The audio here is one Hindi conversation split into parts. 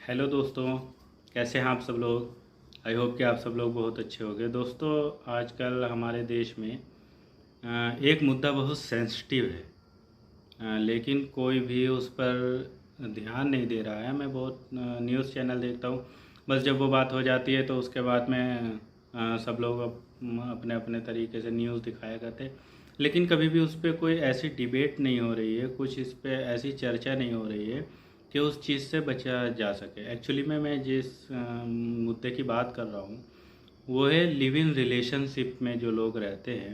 हेलो दोस्तों, कैसे हैं आप सब लोग। आई होप कि आप सब लोग बहुत अच्छे होंगे। दोस्तों, आजकल हमारे देश में एक मुद्दा बहुत सेंसिटिव है, लेकिन कोई भी उस पर ध्यान नहीं दे रहा है। मैं बहुत न्यूज़ चैनल देखता हूँ, बस जब वो बात हो जाती है तो उसके बाद में सब लोग अपने अपने तरीके से न्यूज़ दिखाया करते हैं, लेकिन कभी भी उस पर कोई ऐसी डिबेट नहीं हो रही है, कुछ इस पर ऐसी चर्चा नहीं हो रही है कि उस चीज़ से बचा जा सके। एक्चुअली में मैं जिस मुद्दे की बात कर रहा हूँ वो है लिव इन रिलेशनशिप में जो लोग रहते हैं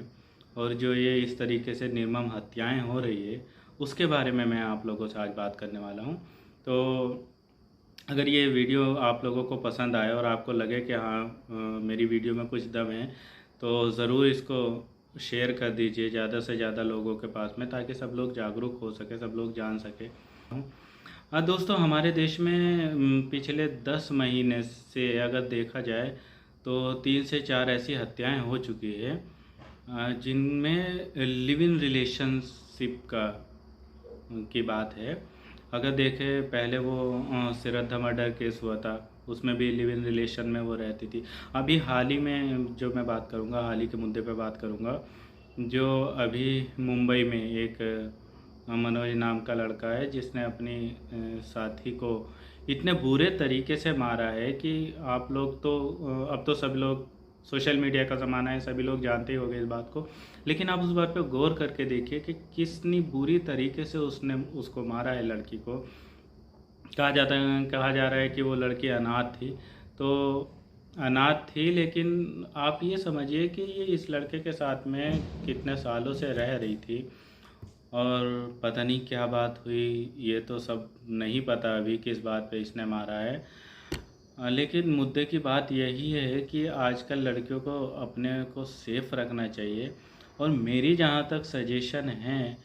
और जो ये इस तरीके से निर्मम हत्याएं हो रही है, उसके बारे में मैं आप लोगों से आज बात करने वाला हूँ। तो अगर ये वीडियो आप लोगों को पसंद आए और आपको लगे कि हाँ, मेरी वीडियो में कुछ दम है, तो ज़रूर इसको शेयर कर दीजिए ज़्यादा से ज़्यादा लोगों के पास में, ताकि सब लोग जागरूक हो सके, सब लोग जान सके। हाँ दोस्तों, हमारे देश में पिछले 10 महीने से अगर देखा जाए तो 3 से 4 ऐसी हत्याएं हो चुकी है, जिनमें लिव इन रिलेशनशिप का की बात है। अगर देखें, पहले वो श्रद्धा मर्डर केस हुआ था, उसमें भी लिव इन रिलेशन में वो रहती थी। अभी हाल ही में जो मैं बात करूँगा, हाल ही के मुद्दे पे बात करूँगा, जो अभी मुंबई में एक मनोज नाम का लड़का है जिसने अपनी साथी को इतने बुरे तरीके से मारा है कि आप लोग तो अब तो सब लोग, सोशल मीडिया का ज़माना है, सभी लोग जानते ही होंगे इस बात को, लेकिन आप उस बात पे गौर करके देखिए कि कितनी बुरी तरीके से उसने उसको मारा है लड़की को। कहा जा रहा है कि वो लड़की अनाथ थी। तो अनाथ थी, लेकिन आप ये समझिए कि ये इस लड़के के साथ में कितने सालों से रह रही थी और पता नहीं क्या बात हुई, ये तो सब नहीं पता अभी किस बात पे इसने मारा है। लेकिन मुद्दे की बात यही है कि आजकल लड़कियों को अपने को सेफ रखना चाहिए, और मेरी जहाँ तक सजेशन है,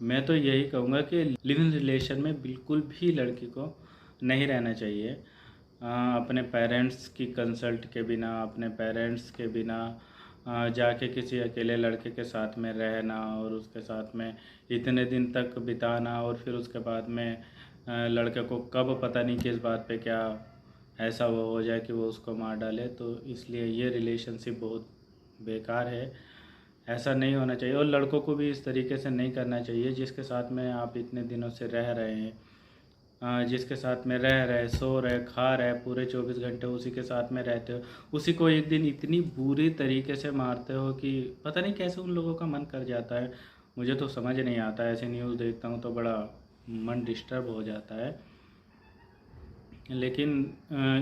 मैं तो यही कहूँगा कि लिव इन रिलेशन में बिल्कुल भी लड़की को नहीं रहना चाहिए। अपने पेरेंट्स की कंसल्ट के बिना, अपने पेरेंट्स के बिना जाके किसी अकेले लड़के के साथ में रहना और उसके साथ में इतने दिन तक बिताना, और फिर उसके बाद में लड़के को कब पता नहीं किस बात पे क्या ऐसा वो हो जाए कि वो उसको मार डाले। तो इसलिए ये रिलेशनशिप बहुत बेकार है, ऐसा नहीं होना चाहिए। और लड़कों को भी इस तरीके से नहीं करना चाहिए। जिसके साथ में आप इतने दिनों से रह रहे हैं, जिसके साथ में रह रहे, सो रहे, खा रहे, पूरे 24 घंटे उसी के साथ में रहते हो, उसी को एक दिन इतनी बुरी तरीके से मारते हो कि पता नहीं कैसे उन लोगों का मन कर जाता है। मुझे तो समझ नहीं आता, ऐसे न्यूज़ देखता हूँ तो बड़ा मन डिस्टर्ब हो जाता है। लेकिन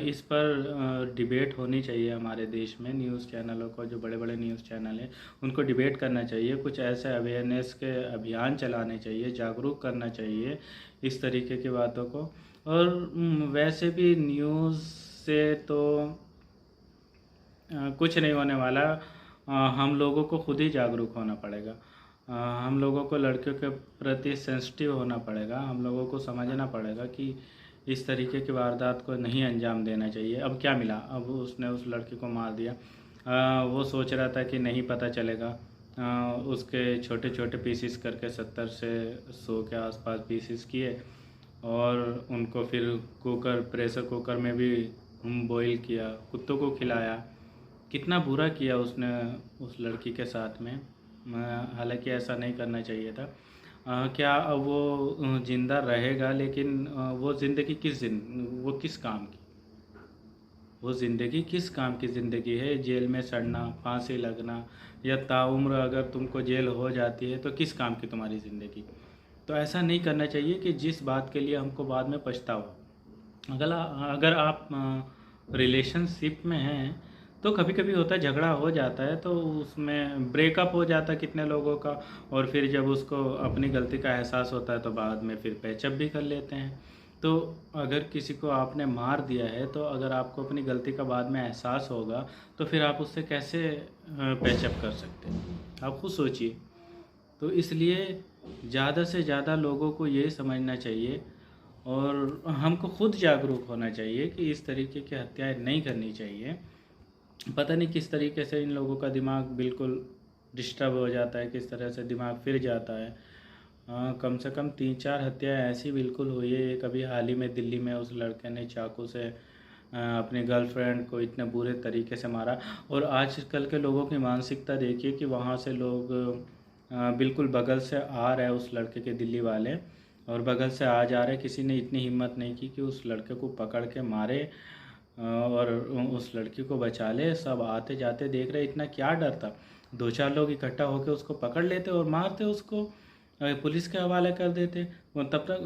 इस पर डिबेट होनी चाहिए हमारे देश में। न्यूज़ चैनलों को, जो बड़े बड़े न्यूज़ चैनल हैं, उनको डिबेट करना चाहिए, कुछ ऐसे अवेयरनेस के अभियान चलाने चाहिए, जागरूक करना चाहिए इस तरीके की बातों को। और वैसे भी न्यूज़ से तो कुछ नहीं होने वाला। हम लोगों को खुद ही जागरूक होना पड़ेगा। हम लोगों को लड़कियों के प्रति सेंसिटिव होना पड़ेगा। हम लोगों को समझना पड़ेगा कि इस तरीके की वारदात को नहीं अंजाम देना चाहिए। अब क्या मिला, अब उसने उस लड़की को मार दिया। वो सोच रहा था कि नहीं पता चलेगा। उसके छोटे छोटे पीसीस करके 70 से 100 के आसपास पीसीस किए, और उनको फिर प्रेशर कुकर में भी बॉईल किया, कुत्तों को खिलाया। कितना बुरा किया उसने उस लड़की के साथ में। हालांकि ऐसा नहीं करना चाहिए था। क्या अब वो ज़िंदा रहेगा, लेकिन वो ज़िंदगी वो किस काम की, वो ज़िंदगी किस काम की ज़िंदगी है। जेल में सड़ना, फांसी लगना, या ताउम्र अगर तुमको जेल हो जाती है तो किस काम की तुम्हारी ज़िंदगी। तो ऐसा नहीं करना चाहिए कि जिस बात के लिए हमको बाद में पछतावा। अगर अगर आप रिलेशनशिप में हैं तो कभी कभी होता है, झगड़ा हो जाता है तो उसमें ब्रेकअप हो जाता है कितने लोगों का, और फिर जब उसको अपनी गलती का एहसास होता है तो बाद में फिर पैचअप भी कर लेते हैं। तो अगर किसी को आपने मार दिया है, तो अगर आपको अपनी गलती का बाद में एहसास होगा तो फिर आप उससे कैसे पैचअप कर सकते हैं, आप खुद सोचिए। तो इसलिए ज़्यादा से ज़्यादा लोगों को ये समझना चाहिए, और हमको खुद जागरूक होना चाहिए कि इस तरीके की हत्याएं नहीं करनी चाहिए। पता नहीं किस तरीके से इन लोगों का दिमाग बिल्कुल डिस्टर्ब हो जाता है, किस तरह से दिमाग फिर जाता है। कम से कम 3-4 हत्याएं ऐसी बिल्कुल हुई है। एक अभी हाल ही में दिल्ली में उस लड़के ने चाकू से अपनी गर्लफ्रेंड को इतने बुरे तरीके से मारा। और आजकल के लोगों की मानसिकता देखिए कि वहाँ से लोग बिल्कुल बगल से आ रहे उस लड़के के, दिल्ली वाले, और बगल से आ जा रहे, किसी ने इतनी हिम्मत नहीं की कि उस लड़के को पकड़ के मारे और उस लड़की को बचा ले। सब आते जाते देख रहे, इतना क्या डर था। 2-4 लोग इकट्ठा होकर उसको पकड़ लेते और मारते उसको, पुलिस के हवाले कर देते। तब तक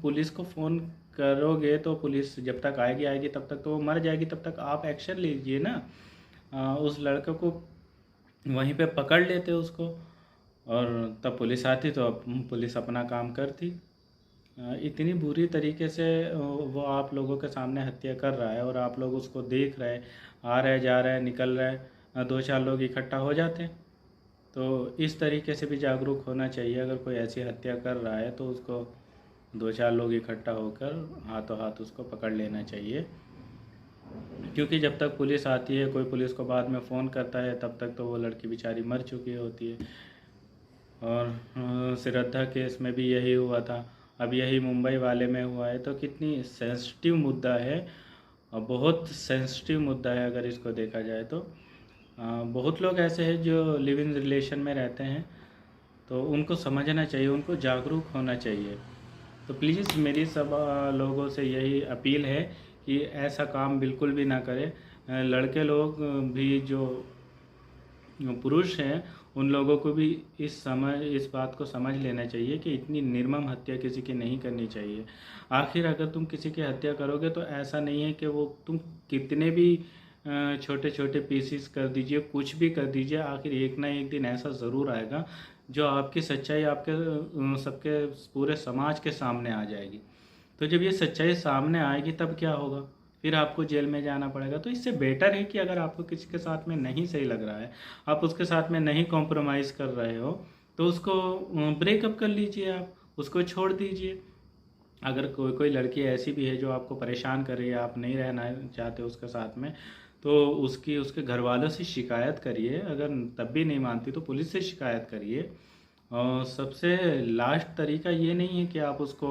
पुलिस को फ़ोन करोगे तो पुलिस जब तक आएगी तब तक तो वो मर जाएगी, तब तक आप एक्शन लीजिए ना। उस लड़के को वहीं पे पकड़ लेते उसको, और तब पुलिस आती तो अब पुलिस अपना काम करती। इतनी बुरी तरीके से वो आप लोगों के सामने हत्या कर रहा है और आप लोग उसको देख रहे, आ रहे जा रहे निकल रहे, 2-4 लोग इकट्ठा हो जाते। तो इस तरीके से भी जागरूक होना चाहिए। अगर कोई ऐसी हत्या कर रहा है तो उसको 2-4 लोग इकट्ठा होकर हाथों हाथ उसको पकड़ लेना चाहिए, क्योंकि जब तक पुलिस आती है, कोई पुलिस को बाद में फ़ोन करता है, तब तक तो वो लड़की बेचारी मर चुकी होती है। और श्रद्धा केस में भी यही हुआ था, अब यही मुंबई वाले में हुआ है। तो कितनी सेंसिटिव मुद्दा है, और बहुत सेंसिटिव मुद्दा है अगर इसको देखा जाए तो। बहुत लोग ऐसे हैं जो लिव इन रिलेशन में रहते हैं, तो उनको समझना चाहिए, उनको जागरूक होना चाहिए। तो प्लीज़ मेरी सब लोगों से यही अपील है कि ऐसा काम बिल्कुल भी ना करें। लड़के लोग भी जो पुरुष हैं, उन लोगों को भी इस बात को समझ लेना चाहिए कि इतनी निर्मम हत्या किसी की नहीं करनी चाहिए। आखिर अगर तुम किसी की हत्या करोगे तो ऐसा नहीं है कि वो तुम कितने भी छोटे छोटे पीसीस कर दीजिए, कुछ भी कर दीजिए, आखिर एक ना एक दिन ऐसा ज़रूर आएगा जो आपकी सच्चाई आपके सबके पूरे समाज के सामने आ जाएगी। तो जब ये सच्चाई सामने आएगी तब क्या होगा, फिर आपको जेल में जाना पड़ेगा। तो इससे बेटर है कि अगर आपको किसी के साथ में नहीं सही लग रहा है, आप उसके साथ में नहीं कॉम्प्रोमाइज़ कर रहे हो, तो उसको ब्रेकअप कर लीजिए, आप उसको छोड़ दीजिए। अगर कोई लड़की ऐसी भी है जो आपको परेशान कर रही है, आप नहीं रहना चाहते उसके साथ में, तो उसके घर वालों से शिकायत करिए। अगर तब भी नहीं मानती तो पुलिस से शिकायत करिए। और सबसे लास्ट तरीका ये नहीं है कि आप उसको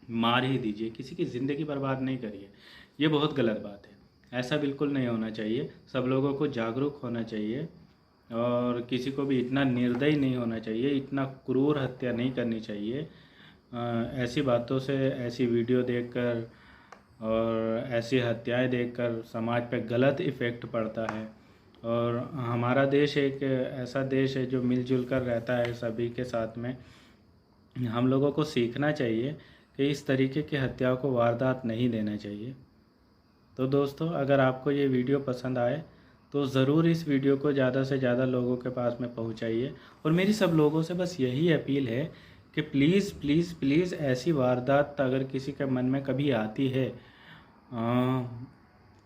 मार ही दीजिए, किसी की ज़िंदगी बर्बाद नहीं करिए, ये बहुत गलत बात है। ऐसा बिल्कुल नहीं होना चाहिए। सब लोगों को जागरूक होना चाहिए और किसी को भी इतना निर्दयी नहीं होना चाहिए, इतना क्रूर हत्या नहीं करनी चाहिए। ऐसी बातों से, ऐसी वीडियो देखकर और ऐसी हत्याएं देखकर समाज पे गलत इफ़ेक्ट पड़ता है। और हमारा देश एक ऐसा देश है जो मिलजुल कर रहता है सभी के साथ में। हम लोगों को सीखना चाहिए कि इस तरीके की हत्याओं को वारदात नहीं देना चाहिए। तो दोस्तों, अगर आपको ये वीडियो पसंद आए तो ज़रूर इस वीडियो को ज़्यादा से ज़्यादा लोगों के पास में पहुंचाइए। और मेरी सब लोगों से बस यही अपील है कि प्लीज़ प्लीज़ प्लीज़ ऐसी वारदात अगर किसी के मन में कभी आती है,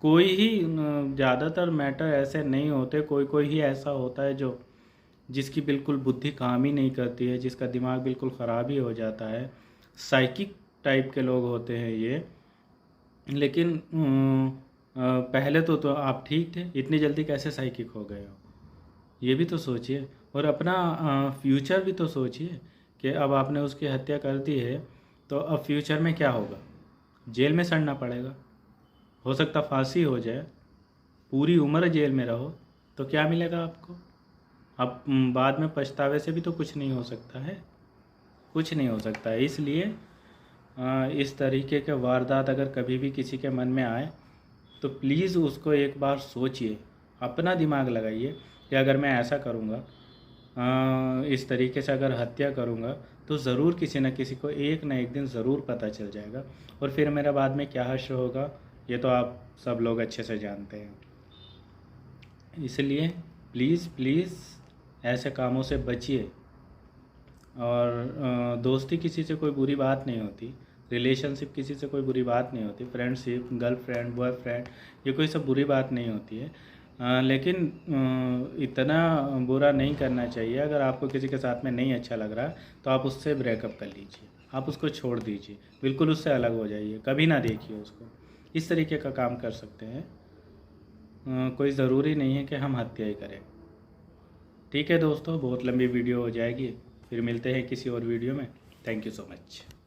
कोई ही ज़्यादातर मैटर ऐसे नहीं होते, कोई कोई ही ऐसा होता है जो जिसकी बिल्कुल बुद्धि काम ही नहीं करती है, जिसका दिमाग बिल्कुल ख़राब ही हो जाता है, साइकिक टाइप के लोग होते हैं ये। लेकिन पहले तो आप ठीक थे, इतनी जल्दी कैसे साइकिक हो गए हो, ये भी तो सोचिए। और अपना फ्यूचर भी तो सोचिए कि अब आपने उसकी हत्या कर दी है तो अब फ्यूचर में क्या होगा, जेल में सड़ना पड़ेगा, हो सकता फांसी हो जाए, पूरी उम्र जेल में रहो, तो क्या मिलेगा आपको। अब बाद में पछतावे से भी तो कुछ नहीं हो सकता है, कुछ नहीं हो सकता है। इसलिए इस तरीके के वारदात अगर कभी भी किसी के मन में आए तो प्लीज़ उसको एक बार सोचिए, अपना दिमाग लगाइए कि अगर मैं ऐसा करूँगा, इस तरीके से अगर हत्या करूँगा, तो ज़रूर किसी न किसी को एक न एक दिन ज़रूर पता चल जाएगा, और फिर मेरा बाद में क्या हश्र होगा ये तो आप सब लोग अच्छे से जानते हैं। इसलिए प्लीज़ प्लीज़ ऐसे कामों से बचिए। और दोस्ती किसी से कोई बुरी बात नहीं होती, रिलेशनशिप किसी से कोई बुरी बात नहीं होती, फ्रेंडशिप, गर्लफ्रेंड, बॉयफ्रेंड, ये कोई सब बुरी बात नहीं होती है। लेकिन इतना बुरा नहीं करना चाहिए। अगर आपको किसी के साथ में नहीं अच्छा लग रहा तो आप उससे ब्रेकअप कर लीजिए, आप उसको छोड़ दीजिए, बिल्कुल उससे अलग हो जाइए, कभी ना देखिए उसको। इस तरीके का काम कर सकते हैं। कोई ज़रूरी नहीं है कि हम हत्या ही करें। ठीक है दोस्तों, बहुत लंबी वीडियो हो जाएगी, फिर मिलते हैं किसी और वीडियो में। Thank you so much.